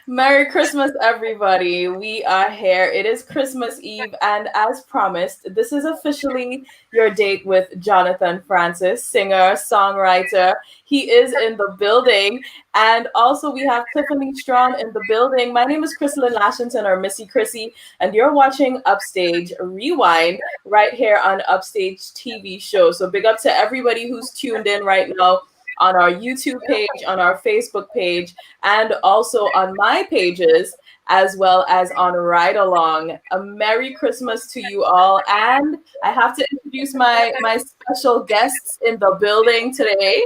Merry Christmas, everybody. We are here. It is Christmas Eve, and as promised, this is officially your date with Jonathan Francis, singer, songwriter. He is in the building. And also, we have Tiffany Strong in the building. My name is Crystalline Lashington, or Missy Chrissy, and you're watching Upstage Rewind right here on Upstage TV show. So, big up to everybody who's tuned in right now on our YouTube page, on our Facebook page, and also on my pages, as well as on Ride Along. A Merry Christmas to you all. And I have to introduce my special guests in the building today.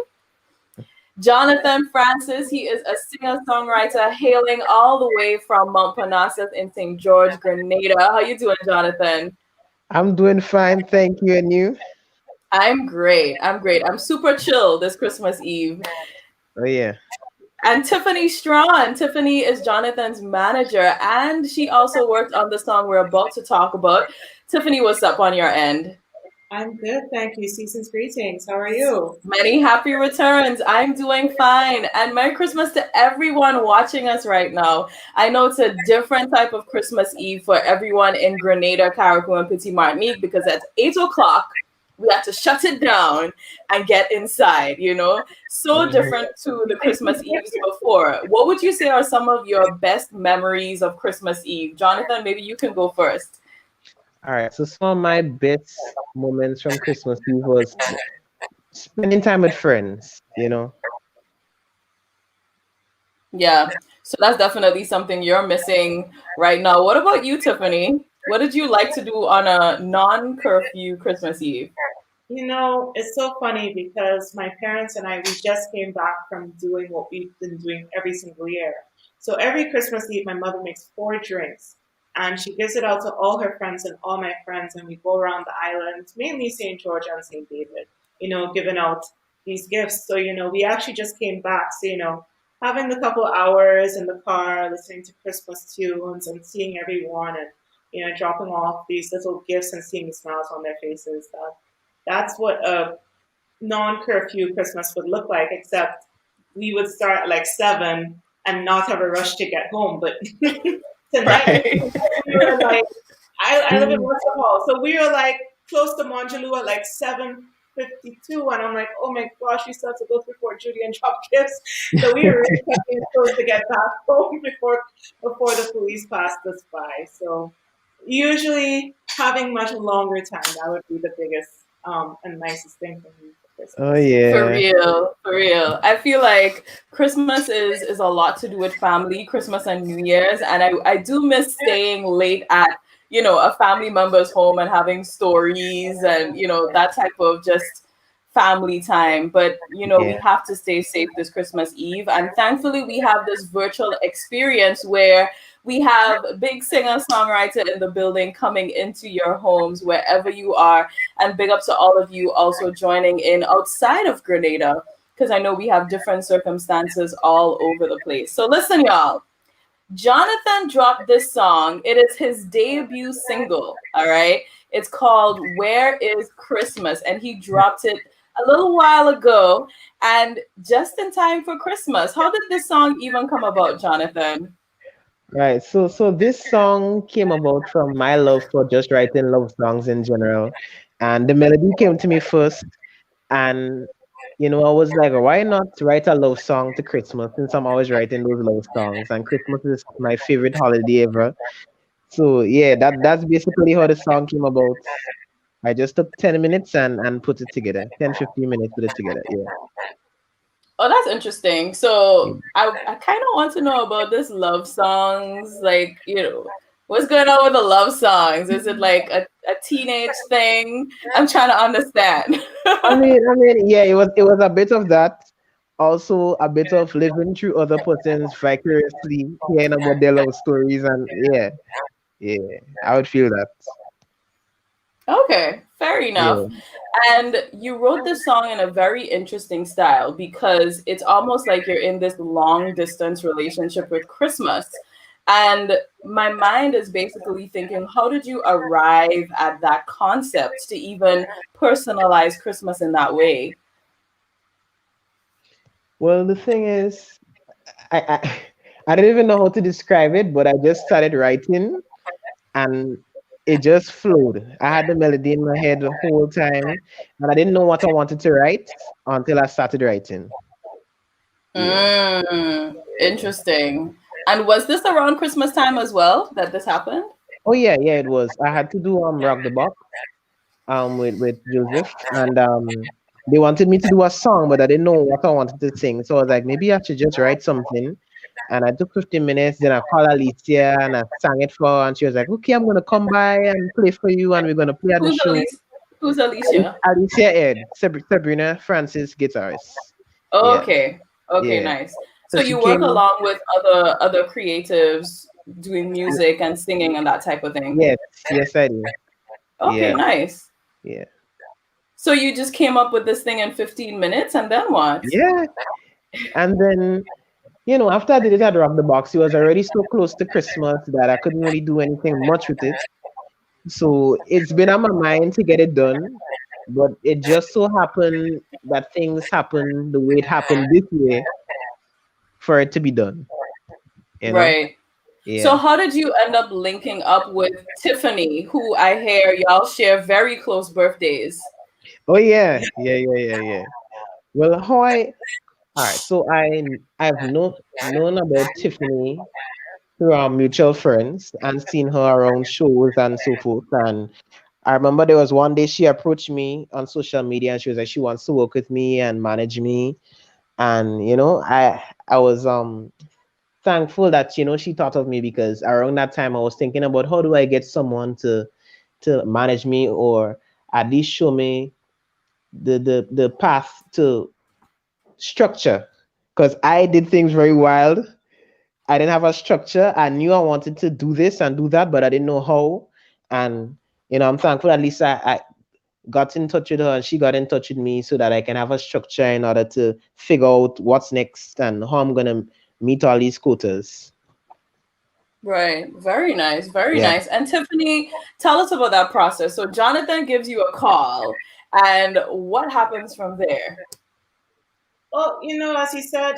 Jonathan Francis, he is a singer-songwriter hailing all the way from Mount Parnassus in St. George, Grenada. How you doing, Jonathan? I'm doing fine, thank you. And you? I'm great. I'm great. I'm super chill this Christmas Eve. Oh yeah. And Tiffany Strachan. Tiffany is Jonathan's manager, and she also worked on the song we're about to talk about. Tiffany, what's up on your end? I'm good, thank you. Season's greetings. How are you? Many happy returns. I'm doing fine. And Merry Christmas to everyone watching us right now. I know it's a different type of Christmas Eve for everyone in Grenada, Carriacou, and Petit Martinique because at 8 o'clock, we have to shut it down and get inside, So different to the Christmas Eves before. What would you say are some of your best memories of Christmas Eve? Jonathan, maybe you can go first. All right. So some of my best moments from Christmas Eve was spending time with friends. Yeah. So that's definitely something you're missing right now. What about you, Tiffany? What did you like to do on a non-curfew Christmas Eve? It's so funny because my parents and I, we just came back from doing what we've been doing every single year. So every Christmas Eve, my mother makes four drinks and she gives it out to all her friends and all my friends. And we go around the island, mainly St. George and St. David, giving out these gifts. So, we actually just came back. So, having the couple hours in the car, listening to Christmas tunes and seeing everyone and, dropping off these little gifts and seeing the smiles on their faces. That's what a non-curfew Christmas would look like, except we would start at like 7 and not have a rush to get home. But tonight Right. we were like, I live in Worcester Hall, so we were like close to Monjaloo at like 7:52, and I'm like, oh my gosh, we still have to go through Fort Judy and drop gifts. So we were really cutting it close to get back home before the police passed us by. So usually having much longer time, that would be the biggest and nicest thing for me for Oh Christmas. For yeah. real, for real. I feel like Christmas is a lot to do with family, Christmas and New Year's, and I do miss staying late at a family member's home and having stories and that type of just family time. But we Yeah. have to stay safe this Christmas Eve, and thankfully we have this virtual experience where we have big singer songwriter in the building coming into your homes wherever you are, and big up to all of you also joining in outside of Grenada, because I know we have different circumstances all over the place. So listen, y'all. Jonathan dropped this song. It is his debut single. All right. It's called Where is Christmas? And he dropped it a little while ago and just in time for Christmas. How did this song even come about, Jonathan? Right. So this song came about from my love for just writing love songs in general. And the melody came to me first. And I was like, why not write a love song to Christmas since I'm always writing those love songs and Christmas is my favorite holiday ever. So yeah, that's basically how the song came about. I just took 10 minutes and put it together. 10-15 minutes put it together. Yeah. Oh, that's interesting. So I kind of want to know about this love songs. Like, what's going on with the love songs? Is it like a teenage thing? I'm trying to understand. Yeah, it was a bit of that. Also a bit of living through other person's vicariously, hearing about their love stories and yeah, I would feel that. Okay, fair enough. Yeah. And you wrote this song in a very interesting style because it's almost like you're in this long distance relationship with Christmas. And my mind is basically thinking, how did you arrive at that concept to even personalize Christmas in that way? Well, the thing is, I I didn't even know how to describe it, but I just started writing and it just flowed. I had the melody in my head the whole time, and I didn't know what I wanted to write until I started writing. Yeah. Interesting. And was this around Christmas time as well that this happened? Oh yeah, yeah, it was. I had to do Rock the Box with Joseph, and they wanted me to do a song, but I didn't know what I wanted to sing. So I was like, maybe I should just write something. And I took 15 minutes. Then I called Alicia and I sang it for her, and she was like, "Okay, I'm gonna come by and play for you, and we're gonna play at the Who's show." Alicia? Who's Alicia? Alicia Ed, Sabrina Francis guitarist. Yeah, Okay. Okay, yeah. nice. So So she you work came. along with other creatives doing music and singing and that type of thing. Yes, yes, I do. Okay, Yeah, nice. yeah, So you just came up with this thing in 15 minutes and then what? yeah. And then, after I did it at Rock the Box, it was already so close to Christmas that I couldn't really do anything much with it. So it's been on my mind to get it done, but it just so happened that things happen the way it happened this year for it to be done. You know? Right. So Yeah. how did you end up linking up with Tiffany, who I hear y'all share very close birthdays? Oh yeah, yeah, yeah, yeah, yeah. Well, how I all right. So I've known about Tiffany through our mutual friends and seen her around shows and so forth. And I remember there was one day she approached me on social media and she was like she wants to work with me and manage me. And I was thankful that she thought of me because around that time I was thinking about how do I get someone to manage me or at least show me the path to structure because I did things very wild. I didn't have a structure. I knew I wanted to do this and do that, but I didn't know how. And I'm thankful at least I got in touch with her and she got in touch with me so that I can have a structure in order to figure out what's next and how I'm gonna meet all these quotas. Right. Very nice. Very Yeah. nice. And Tiffany, tell us about that process. So Jonathan gives you a call, and what happens from there? Well, as you said,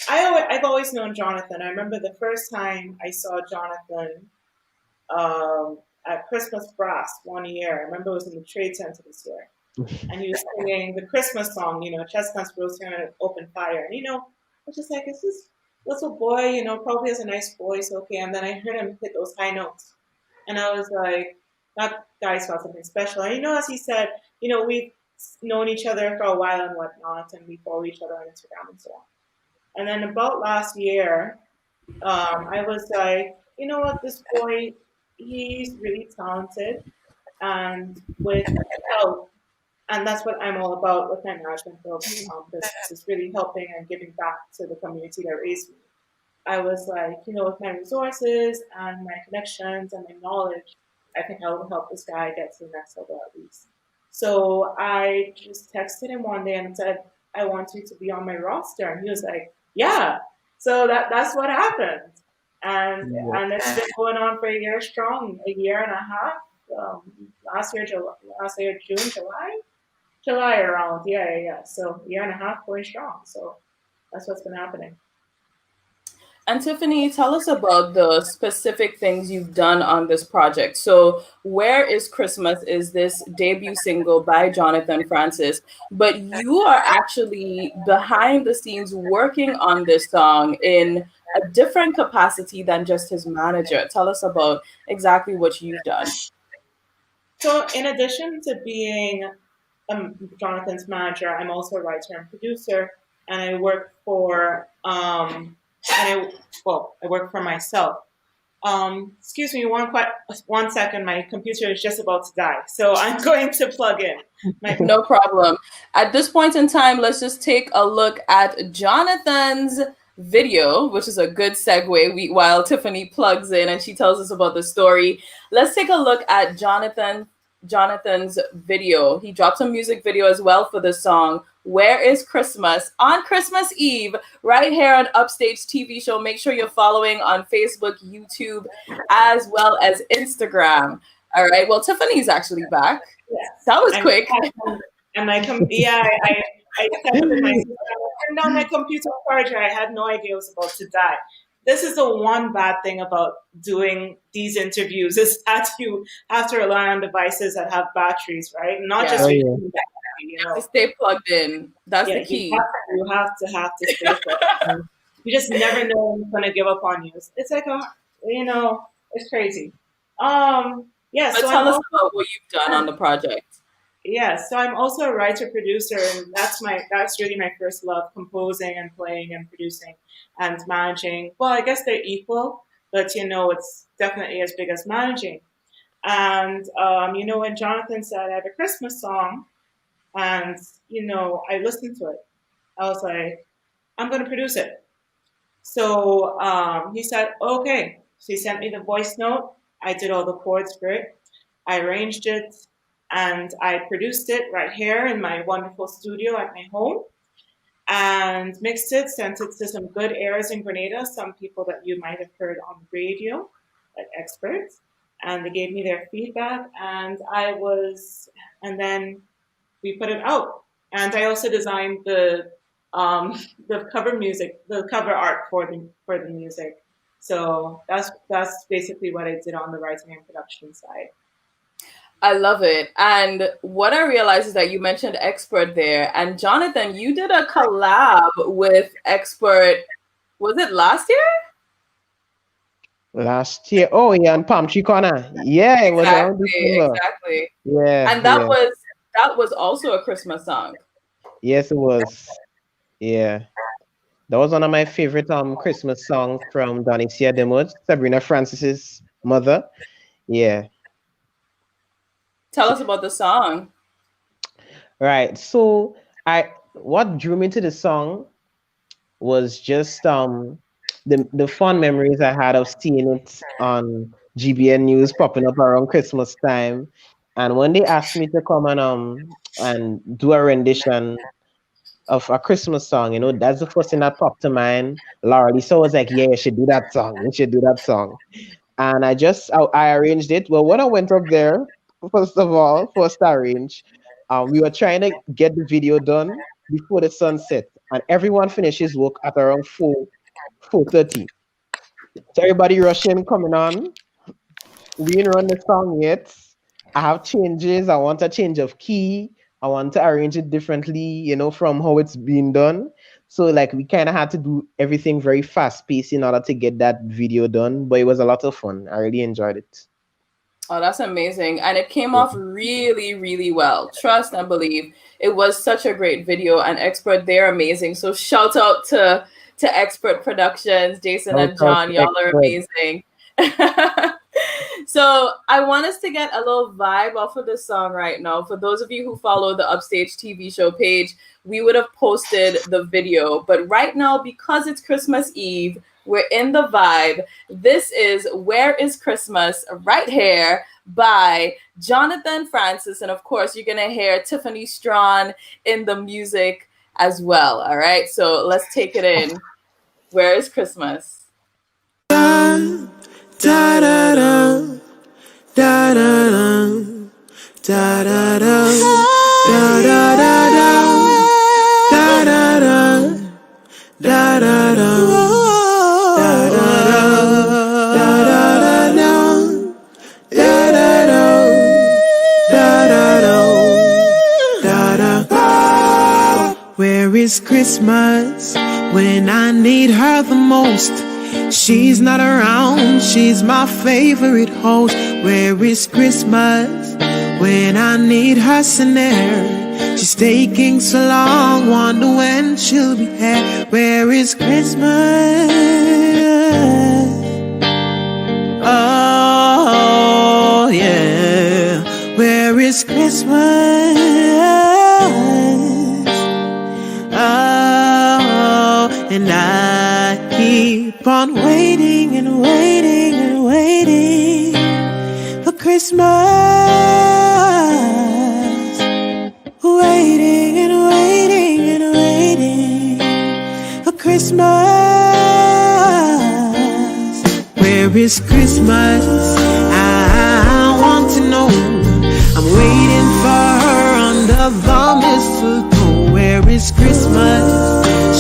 I've always known Jonathan. I remember the first time I saw Jonathan at Christmas Brass one year. I remember it was in the Trade Center this year. And he was singing the Christmas song, Chestnuts Roasting on an Open Fire. And, I was just like, is this little boy, probably has a nice voice, okay. And then I heard him hit those high notes. And I was like, that guy's got something special. And, as he said, we've known each other for a while and whatnot, and we follow each other on Instagram and so on. And then about last year, I was like, you know what, this boy, he's really talented, and with help, and that's what I'm all about with my management of business, is really helping and giving back to the community that raised me. I was like, with my resources and my connections and my knowledge, I think I will help this guy get to the next level at least. So I just texted him one day and said, I want you to be on my roster. And he was like, yeah. So that's what happened. And Yeah. and it's been going on for a year strong, a year and a half. Last year, June, July around. Yeah, yeah, yeah. So a year and a half going strong. So that's what's been happening. And Tiffany, tell us about the specific things you've done on this project. So, Where is Christmas is this debut single by Jonathan Francis, but you are actually behind the scenes working on this song in a different capacity than just his manager. Tell us about exactly what you've done. So in addition to being Jonathan's manager, I'm also a writer and producer, and I work for I work for myself. Excuse me, one second. My computer is just about to die, so I'm going to plug in. No problem. At this point in time, let's just take a look at Jonathan's video, which is a good segue while Tiffany plugs in and she tells us about the story. Let's take a look at Jonathan's video. He dropped a music video as well for the song Where is Christmas on Christmas Eve, right here on Upstage TV show. Make sure you're following on Facebook, YouTube, as well as Instagram. All right. Well, Tiffany's actually back. Yes. That was quick. I texted my sister. I turned on my computer charger. I had no idea it was about to die. this is the one bad thing about doing these interviews is that you have to rely on devices that have batteries, right? Not Yeah, just Oh your yeah. phone battery, you have to stay plugged in. That's the Yeah, key. you have to stay focused. You just never know when it's gonna give up on you. It's like it's crazy. Yeah, But so I'm tell us also about what you've done on the project. yeah, so I'm also a writer producer, and that's really my first love, composing and playing and producing and managing. Well, I guess they're equal, but it's definitely as big as managing. And when Jonathan said I have a Christmas song, and I listened to it, I was like, I'm going to produce it. So he said, okay. So he sent me the voice note. I did all the chords for it. I arranged it and I produced it right here in my wonderful studio at my home and mixed it, sent it to some good airs in Grenada, some people that you might have heard on the radio, like experts. And they gave me their feedback and then we put it out. And I also designed um, the cover music, the cover art for the music. So that's basically what I did on the writing and production side. I love it. And what I realized is that you mentioned Expert there. And Jonathan, you did a collab with Expert. Was it last year? Last year. Oh yeah, on Palm Tree Corner. Yeah, it was around Exactly, December. exactly. Yeah, And yeah. that was also a Christmas song. Yes, it was. Yeah. That was one of my favorite Christmas songs from Donicia Demos, Sabrina Francis's mother. Yeah. Tell us about the song. Right. So what drew me to the song was just the fun memories I had of seeing it on GBN News popping up around Christmas time. And when they asked me to come and do a rendition of a Christmas song, that's the first thing that popped to mind. Laura Lisa was like, yeah, you should do that song. You should do that song. And I arranged it. Well, when I went up there, first to arrange, we were trying to get the video done before the sunset, and everyone finishes work at around 4:30. So everybody rushing, coming on. We didn't run the song yet. I have changes. I want a change of key. I want to arrange it differently, from how it's being done. So like we kind of had to do everything very fast paced in order to get that video done. But it was a lot of fun. I really enjoyed it. Oh, that's amazing. And it came off really, really well. Trust and believe. It was such a great video, and Expert, they're amazing. So shout out to Expert Productions, Jason Shout and out John. to Y'all are Expert. amazing. So I want us to get a little vibe off of this song right now. For those of you who follow the Upstage TV show page, we would have posted the video. But right now, because it's Christmas Eve, we're in the vibe. This is Where is Christmas right here by Jonathan Francis. And of course, you're going to hear Tiffany Strachan in the music as well. All right. So let's take it in. Where is Christmas? Da da da da da da da da da da Where is Christmas when I need her the most? She's not around, she's my favorite host. Where is Christmas when I need her so near? She's taking so long, wonder when she'll be here. Where is Christmas? Oh yeah, where is Christmas? Oh, and I keep on waiting and waiting and waiting for Christmas. Waiting and waiting and waiting for Christmas. Where is Christmas? I want to know. I'm waiting for her under the mistletoe. Where is Christmas?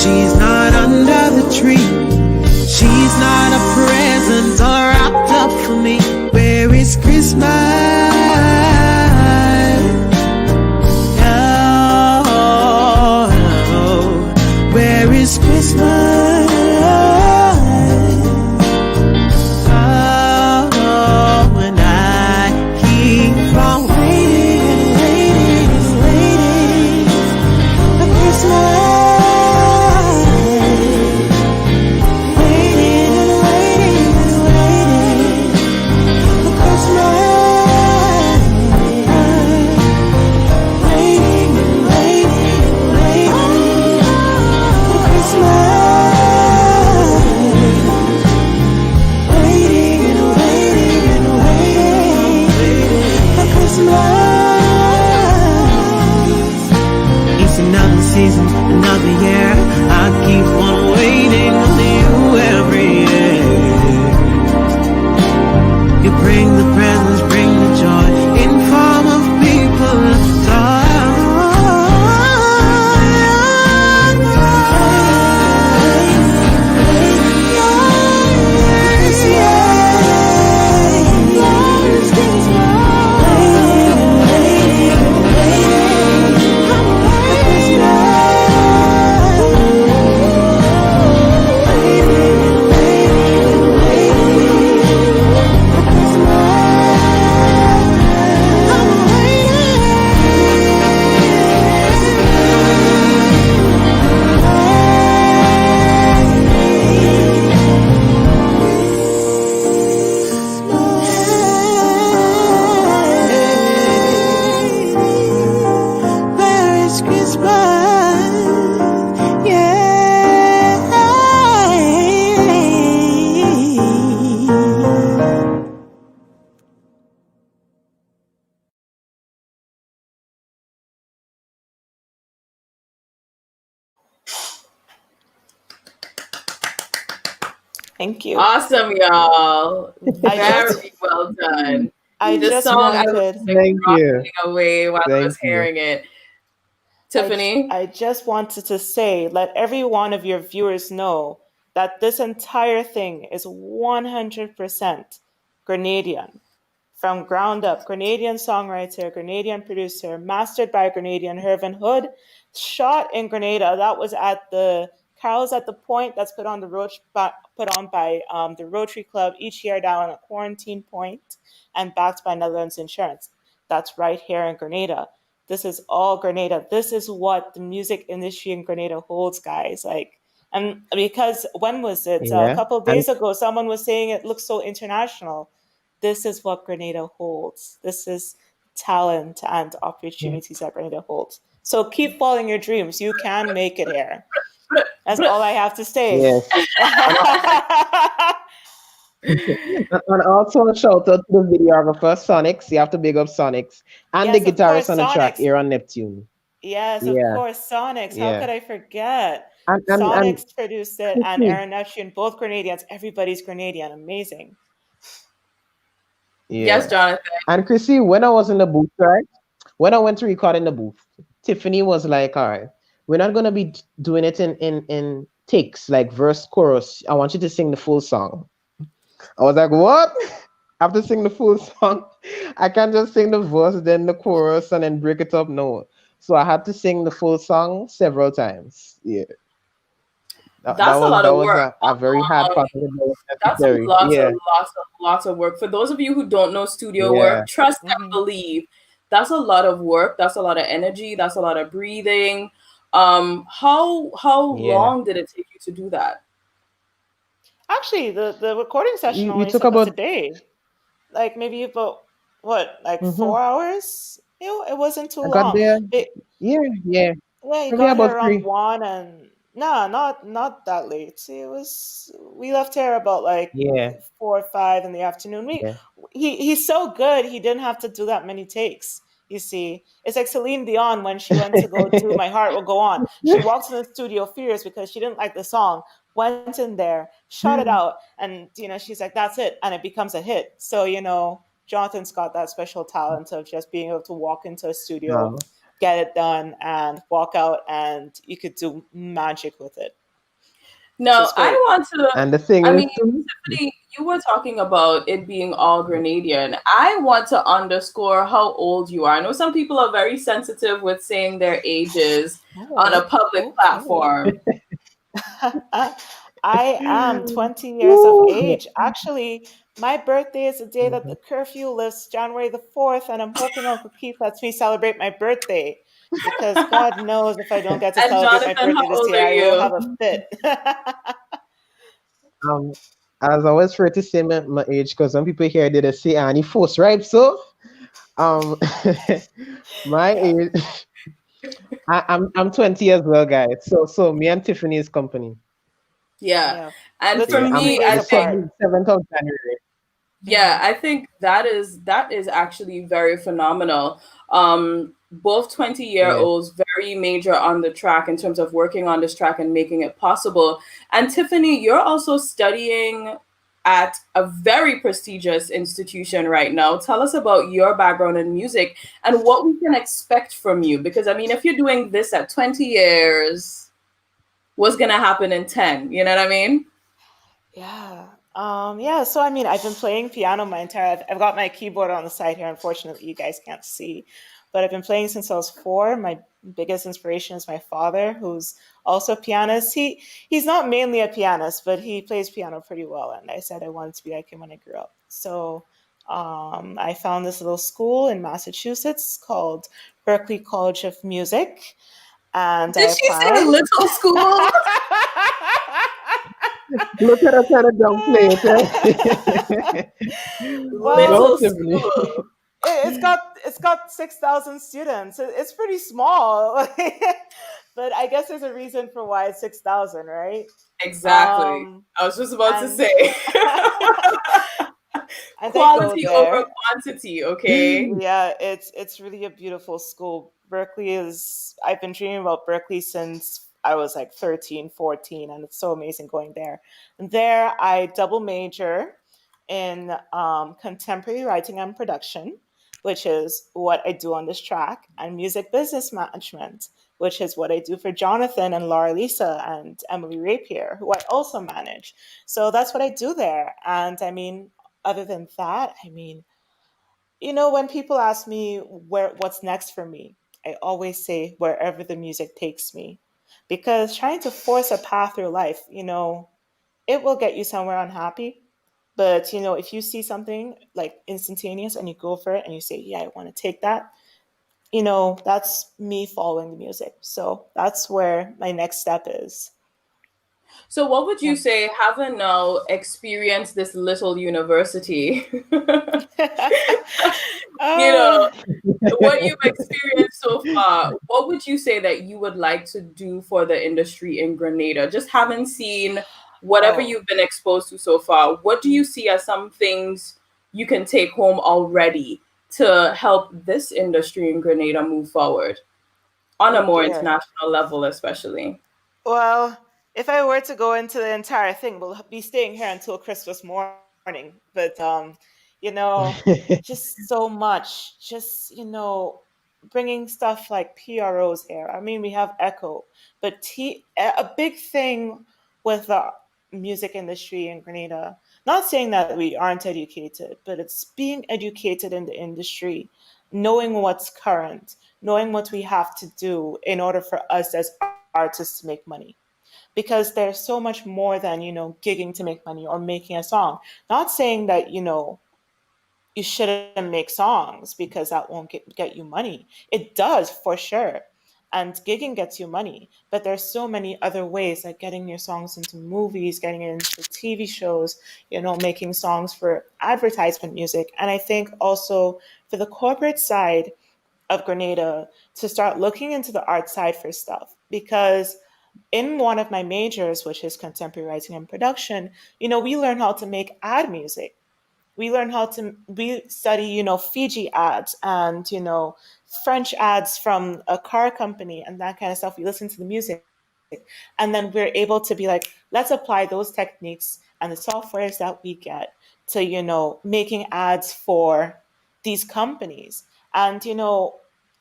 She's not under the tree. She's not Thank you. Awesome, y'all. I just Very well done. I This just song I was wanted like Thank you. rocking away while I was Thank you. hearing it. Tiffany? I just wanted to say, let every one of your viewers know that this entire thing is 100% Grenadian. From ground up, Grenadian songwriter, Grenadian producer, mastered by Grenadian Hervin Hood, shot in Grenada. That was at the Carols at the Point. That's put on by the Rotary Club each year down at Quarantine Point, and backed by Netherlands Insurance. That's right here in Grenada. This is all Grenada. This is what the music industry in Grenada holds, guys. Like, and because when was it? A Yeah. couple of And days ago, someone was saying it looks so international. This is what Grenada holds. This is talent and opportunities that Grenada holds. So keep following your dreams. You can make it here. That's all I have to say. yes. And, and also a shout out to the videographer Sonics. You have to big up Sonics. And the Yes, of guitarist course, on the track, Sonics. Aaron Neptune. Yes, of Yeah. course, Sonics. How Yeah. could I forget? And Sonics produced it, and Chrissy, Aaron Neptune, both Grenadians. Everybody's Grenadian. Amazing. Yes, yeah. Jonathan. And Chrissy, when I was in the booth, right? When I went to record in the booth, Tiffany was like, all right, we're not gonna be doing it in takes, like verse, chorus. I want you to sing the full song. I was like, what? I have to sing the full song. I can't just sing the verse, then the chorus, and then break it up. No. So I had to sing the full song several times. Yeah. That's a lot That of was work. a very hard part of it, but it was That's necessary. Yeah. lots of work. For those of you who don't know studio Yeah. work, trust and Hmm. believe. That's a lot of work. That's a lot of energy. That's a lot of breathing. How Yeah. long did it take you to do that? Actually, the recording session We only took took us a about day. Like maybe about what, like hmm 4 hours? It wasn't too I got long. there. It, Yeah, yeah. Yeah, he Probably got here about around three. 1, and no, not that late. It was We left here about like Yeah, 4 or 5 in the afternoon. yeah. He's so good. He didn't have to do that many takes. You see, it's like Celine Dion when she went to go do "My Heart Will Go On." She walked in the studio furious because she didn't like the song. Went in there, shot it out, and she's like, "That's it," and it becomes a hit. So Jonathan's got that special talent of just being able to walk into a studio, No. get it done, and walk out, and you could do magic with it, which No, is I great. want to. And the thing I is mean, too, Tiffany, you were talking about it being all Grenadian. I want to underscore how old you are. I know some people are very sensitive with saying their ages on a Oh, public okay. platform. I am 20 years of woo, age. Actually, my birthday is the day that the curfew lifts, January the 4th, and I'm hoping Uncle Keith lets me celebrate my birthday because God knows if I don't get to And celebrate my Jonathan, how birthday this old year, are I will you? have a fit. um, as I was afraid to say my age because some people here did say Annie force right. So um, my Yeah, age, I'm 20 as well, guys. So me and Tiffany is company. Yeah. yeah. And for Yeah, Literally three me, days I the think, apart. 7th of January. yeah, Hmm. I think that is actually very phenomenal. Both 20-year Yeah, olds very major on the track in terms of working on this track and making it possible. And Tiffany, you're also studying at a very prestigious institution right now. Tell us about your background in music and what we can expect from you. Because I mean, if you're doing this at 20 years, what's gonna happen in 10? You know what I mean? Yeah. Yeah, so I mean, I've been playing piano my entire life. I've got my keyboard on the side here. Unfortunately, you guys can't see, but I've been playing since I was 4. My biggest inspiration is my father, who's also a pianist. He's not mainly a pianist, but he plays piano pretty well, and I said I wanted to be like him when I grew up. So, I found this little school in Massachusetts called Berklee College of Music, and I Did she say applied. little school? look at us trying to downplay it, right? No, Little Well, Tiffany. school. it's got 6,000 students. It's pretty small, but I guess there's a reason for why it's 6,000, right? Exactly. Um, I was just about to and say and I go quality over there. quantity, okay? Yeah, it's really a beautiful school. Berkeley is. I've been dreaming about Berkeley since I was like 13, 14, and it's so amazing going there. And there, I double major in contemporary writing and production, which is what I do on this track, and music business management, which is what I do for Jonathan and Laura Lisa and Emily Rapier, who I also manage. So that's what I do there. And I mean, other than that, I mean, when people ask me what's next for me, I always say wherever the music takes me. Because trying to force a path through life, it will get you somewhere unhappy. But if you see something like instantaneous and you go for it and you say, "Yeah, I want to take that," that's me following the music. So that's where my next step is. So, what would you Yeah. say, having now experienced this little university, you know, Oh, what you've experienced so far, what would you say that you would like to do for the industry in Grenada? Just having seen whatever oh, you've been exposed to so far, what do you see as some things you can take home already to help this industry in Grenada move forward on oh a more dear. international level, especially? Well, if I were to go into the entire thing, we'll be staying here until Christmas morning. But just so much. Just bringing stuff like PROs here. I mean, we have Echo, but a big thing with the music industry in Grenada. Not saying that we aren't educated, but it's being educated in the industry, knowing what's current, knowing what we have to do in order for us as artists to make money, because there's so much more than gigging to make money or making a song. Not saying that you shouldn't make songs because that won't get you money. It does for sure, and gigging gets you money, but there's so many other ways, like getting your songs into movies, getting it into TV shows, making songs for advertisement music. And I think also for the corporate side of Grenada to start looking into the art side for stuff, because in one of my majors, which is contemporary writing and production, we learn how to make ad music. We study Fiji ads and French ads from a car company and that kind of stuff. We listen to the music, and then we're able to be like, let's apply those techniques and the softwares that we get to making ads for these companies. And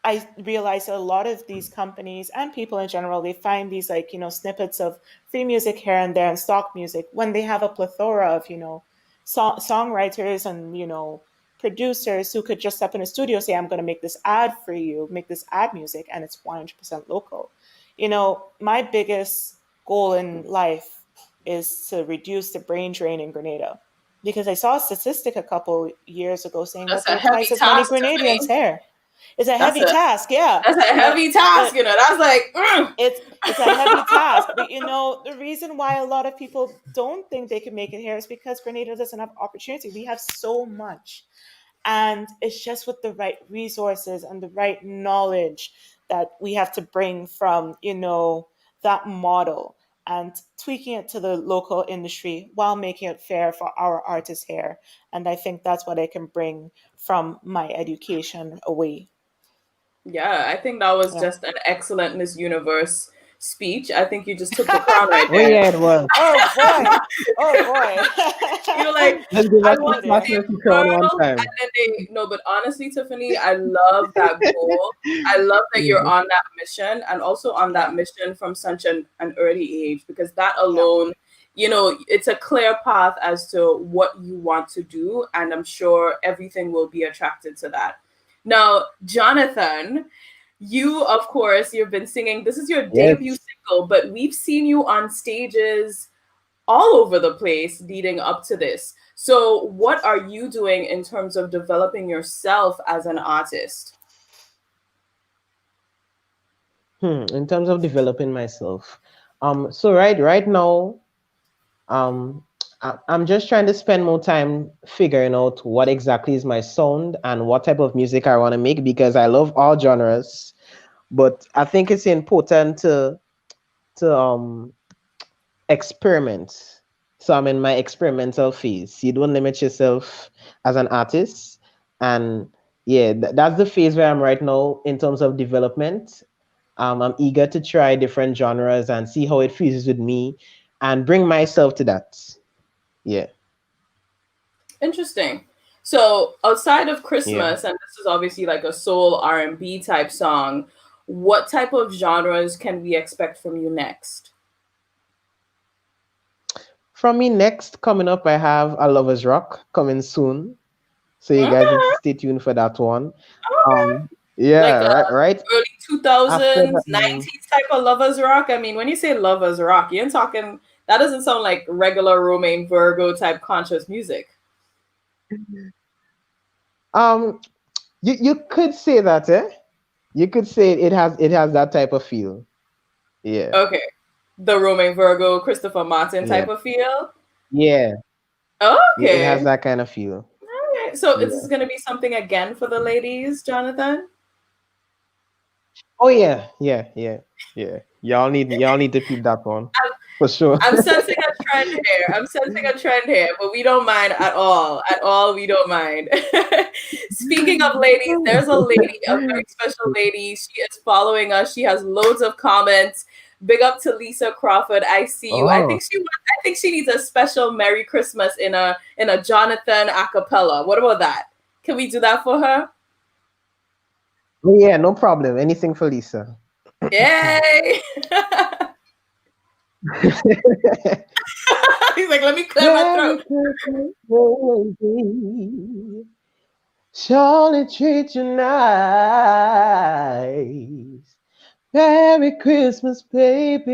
I realized that a lot of these companies and people in general, they find these like snippets of free music here and there and stock music when they have a plethora of songwriters and producers who could just step in a studio, say, "I'm going to make this ad for you, make this ad music," and it's 100% local. My biggest goal in life is to reduce the brain drain in Grenada, because I saw a statistic a couple years ago saying That's that a there are twice heavy as many task, Grenadians Tiffany. here. It's a That's heavy a task, yeah, that's a but heavy task, but That's like, it's a heavy task. But the reason why a lot of people don't think they can make it here is because Grenada doesn't have opportunity. We have so much, and it's just with the right resources and the right knowledge that we have to bring from that model and tweaking it to the local industry while making it fair for our artists here. And I think that's what I can bring from my education away. yeah, I think that was Yeah. just an excellent Miss Universe speech. I think you just took the crown right Oh there. yeah, it was. Oh boy. Oh boy. You're like, Let's give I us Oh want a to dear. save classic the crown one world, and time. then they no. But honestly, Tiffany, I love that goal. I love that you're Yeah. on that mission, and also on that Yeah. mission from such an early age, because that Yeah. alone, it's a clear path as to what you want to do, and I'm sure everything will be attracted to that. Now, Jonathan, you, of course, you've been singing. This is your debut Yes. single, but we've seen you on stages all over the place leading up to this. So, what are you doing in terms of developing yourself as an artist? In terms of developing myself, so right now, um, I'm just trying to spend more time figuring out what exactly is my sound and what type of music I want to make, because I love all genres. But I think it's important to experiment. So I'm in my experimental phase. You don't limit yourself as an artist, and yeah, that's the phase where I'm right now in terms of development. I'm eager to try different genres and see how it feels with me, and bring myself to that. Yeah, Interesting. So outside of yeah. Christmas, and this is obviously like a soul R&B type song, what type of genres can we expect from you next? From me next, coming up, I have A Lover's Rock coming soon. So you guys need to Okay, stay tuned for that one. okay. Yeah, Like right. early After 2000s, that, 90s type of lovers rock. I mean, when you say lovers rock, you're talking that doesn't sound like regular Romaine Virgo type conscious music. um, you could say that, eh? You could say it has that type of feel. Yeah, Okay. The Romaine Virgo, Christopher Martin yeah, type of feel. yeah, yeah. It has Okay. that kind of feel. Alright. So this is Yeah. gonna be something again for the ladies, Jonathan. Oh yeah, yeah. Y'all need to peep that one for sure. I'm sensing a trend here. I'm sensing a trend here, but we don't mind at all. At all, we don't mind. Speaking of ladies, there's a lady, a very special lady. She is following us. She has loads of comments. Big up to Lisa Crawford. I see you. I Oh, think I think she needs a special Merry Christmas in a Jonathan acapella. What about that? Can we do that for her? yeah, no problem. Anything for Lisa. Yay! He's like, let me clear my Merry throat. Christmas, baby. Surely treat you nice. Merry Christmas, baby.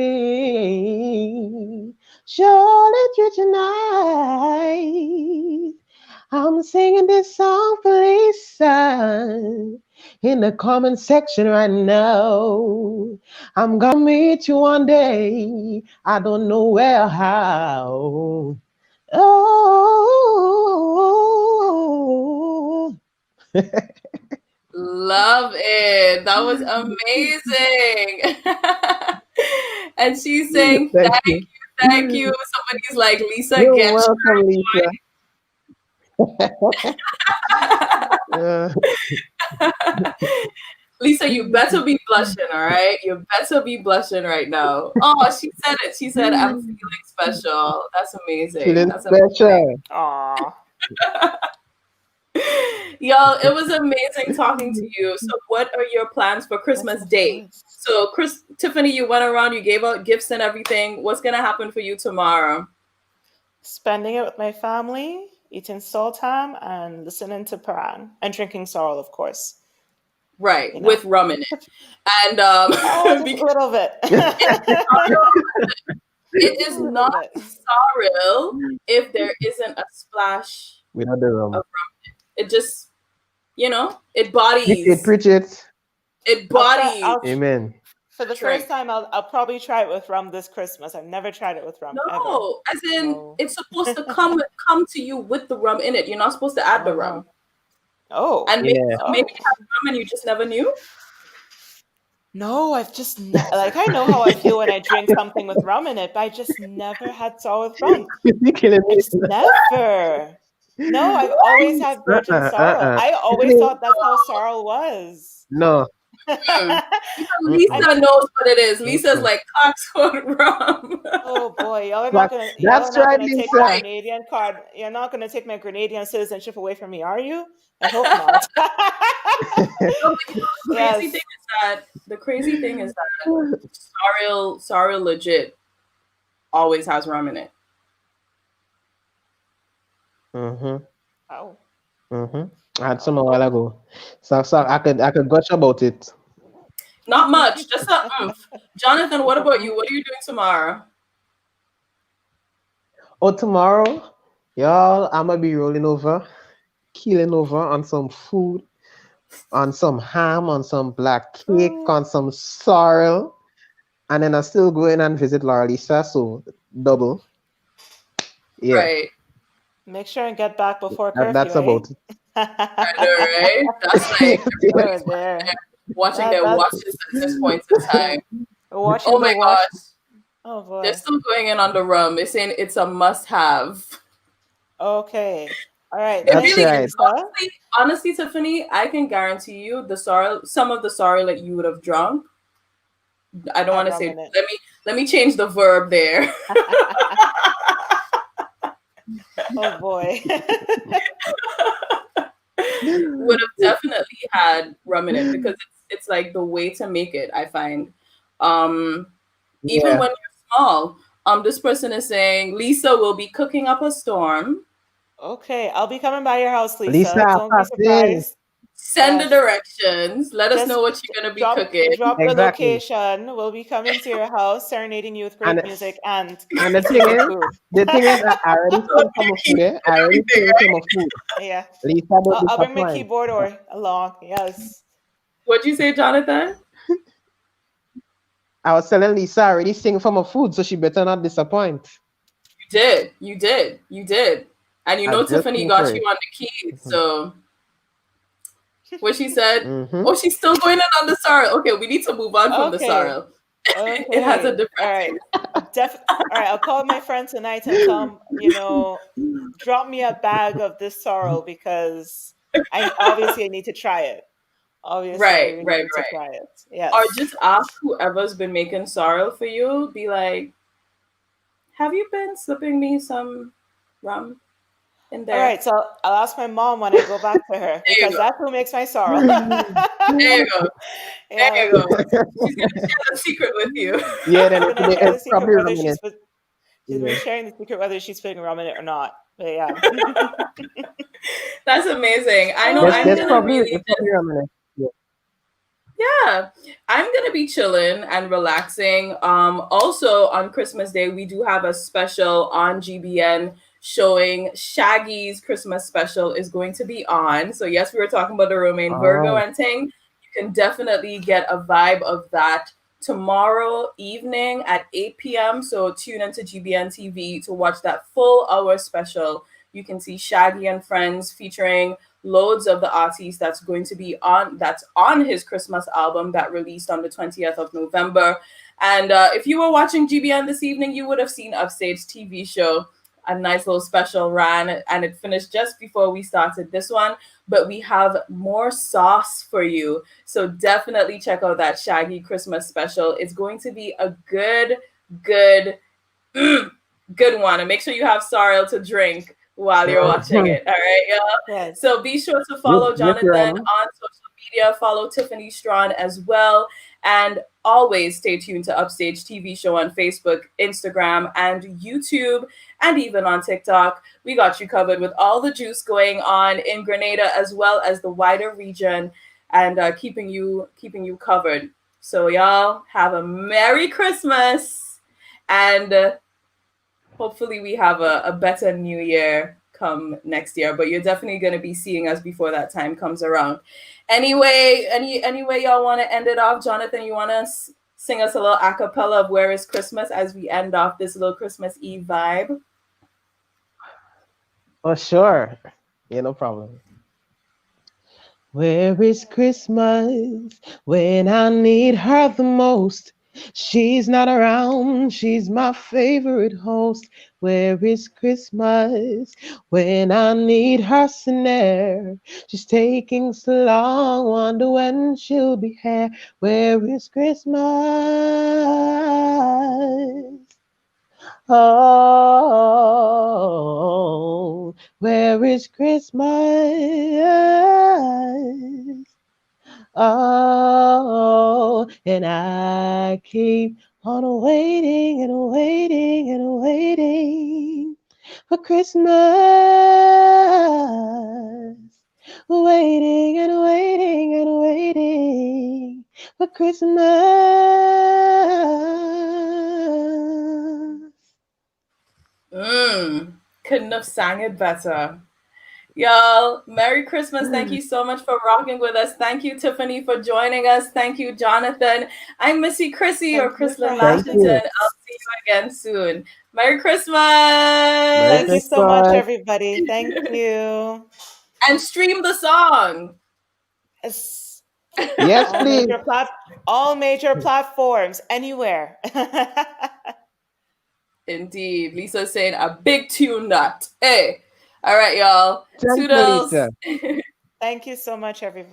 Surely treat you nice. I'm singing this song for Lisa in the comment section right now. I'm gonna meet you one day. I don't know where, how. Oh, Love it. That was amazing. And she's saying, thank you. thank you. Somebody's like, Lisa, You're get welcome, Lisa. Uh, Lisa, you better be blushing, all right? You better be blushing right now. Oh, she said it. She said, I'm feeling special. That's amazing. Feeling That's amazing. special. Aw. Y'all, it was amazing talking to you. So, what are your plans for What's Christmas in Day? voice? So, Tiffany, you went around, you gave out gifts and everything. What's gonna happen for you tomorrow? Spending it with my family, eating sultan, and listening to Paran and drinking sorrel, of course. Right, You know, with rum in it, and just a because little bit. it Just a is little not bit. sorrel if there isn't a splash Without the of rum. rum. It just, it Preach it, bodies. preach it. It I'll try. bodies Amen. For the first drink. time. I'll probably try it with rum this Christmas. I've never tried it with rum ever. No, as in No. it's supposed to come to you with the rum in it. You're not supposed to add the rum. Oh. Oh. And Yeah. maybe Oh. you have rum and you just never knew. No, I've just like I know how I feel when I drink something with rum in it, but I just never had sorrel with rum. You're killing I me. just never. No, I've always had virgin sorrel. I always Tiffany, thought that's how sorrel was. no. Mm. Even I Mm-mm, Lisa mean, knows what it is. Lisa's mm-mm. like Oxford rum. oh boy, But y'all are that's not right, gonna take my Lisa. Canadian card. You're not gonna take my Canadian citizenship away from me, are you? I hope not. No, but the crazy thing Yes. is that sorrel legit always has rum in it. Mm-hmm. Oh. Mm-hmm. I had some a while Oh. ago. So I could gush about it. Not much, just a Jonathan, what about you? What are you doing tomorrow? Oh, tomorrow, y'all, I'ma be rolling over, keeling over on some food, on some ham, on some black cake, Ooh. on some sorrel, and then I still go in and visit Laura Lisa, so double. Yeah, Right. Make sure and get back before curfew, that's eh? about it. I know, right? That's like Yeah. Oh, everybody's there. watching their That's watches at this point in time. Oh watching the my watch. gosh. Oh They're boy. still going in on the rum. They're saying it's a must have. Okay. All right. It That's Thank really you, right. is. Lisa. Honestly, Tiffany, I can guarantee you some of the sorrel that you would have drunk I don't Add want to rum say. in it. Let me change the verb there. Oh boy. Would have definitely had rum in it because it's like the way to make it. I find, um, even Yeah. when you're small. This person is saying Lisa will be cooking up a storm. Okay, I'll be coming by your house, Lisa. Lisa, Don't be passing. surprised. Send the Yes. directions. Let us Just know what you're gonna be drop cooking. drop the Exactly. location. We'll be coming to your house, serenading you with And great music and and eating good food. the thing is, I already sing some of food. Eh? I already sing some of food. Yeah. Lisa don't I'll bring my disappoint. keyboard or along. Yes. What'd you say, Jonathan? I was telling Lisa I already sing from her food, so she better not disappoint. You did. You did. You did. And you I know just Tiffany sing for got you it. on the keys. So what she said, Mm-hmm. oh, she's still going in on the sorrel. Okay, we need to move on from the Okay. sorrel. It has a Okay. All different right. All right. I'll call my friend tonight and tell him, drop me a bag of this sorrel because I need to try it. Obviously, I right, really right, need to right. try it. Or Yes. just ask whoever's been making sorrel for you, be like, have you been slipping me some rum in All there? right. So I'll ask my mom when I go back to her There you because go. that's who makes my sorrel. There you go. There Yeah. you go. She's gonna share the secret with you. Yeah, then She's gonna share the it's secret probably whether reminiscent. she's been Yeah. sharing the secret whether she's putting rum in it or not. But yeah. That's amazing. I know Oh I'm There's gonna yeah. probably really it's probably reminiscent. Yeah. yeah, I'm gonna be chilling and relaxing. Also on Christmas Day, we do have a special on GBN showing Shaggy's Christmas special is going to be on. So yes, we were talking about the Romaine Virgo Oh. and thing. You can definitely get a vibe of that tomorrow evening at 8 p.m. So tune into GBN TV to watch that full hour special. You can see Shaggy and Friends featuring loads of the artists that's on his Christmas album that released on the 20th of November. And if you were watching GBN this evening, you would have seen Upstage TV show. A nice little special ran and it finished just before we started this one. But we have more sauce for you. So definitely check out that Shaggy Christmas special. It's going to be a good, good one. And make sure you have sorrel to drink while you're watching Mhm. it. All right, y'all. Yes. So be sure to With follow with Jonathan rum. on social media. Follow Tiffany Strawn as well. And always stay tuned to Upstage TV Show on Facebook, Instagram, and YouTube, and even on TikTok. We got you covered with all the juice going on in Grenada as well as the wider region, and keeping you covered. So y'all have a Merry Christmas, and hopefully we have a better new year come next year, but you're definitely going to be seeing us before that time comes around. Anyway, anyway y'all want to end it off? Jonathan, you want to sing us a little a cappella of Where is Christmas as we end off this little Christmas Eve vibe? Oh sure. Yeah, no problem. Where is Christmas when I need her the most? She's not around, she's my favorite host. Where is Christmas when I need her so near? She's taking so long, wonder when she'll be here. Where is Christmas? Oh, where is Christmas? Oh, and I keep on waiting and waiting and waiting for Christmas. Waiting and waiting and waiting for Christmas. Couldn't have sang it better. Y'all, Merry Christmas. Thank you so much for rocking with us. Thank you, Tiffany, for joining us. Thank you, Jonathan. I'm Missy Chrissy or Thank you for Chrislyn Thank having Lashlington. you. me. I'll see you again soon. Merry Merry Thank you Christmas! so much, Christmas. everybody. Thank you. And stream the song. Yes. Yes, All please. major all major platforms, anywhere. Indeed. Lisa's saying a big tune nut. Hey. All right, y'all. Thank you, Toodles. Lisa. Thank you so much, everybody.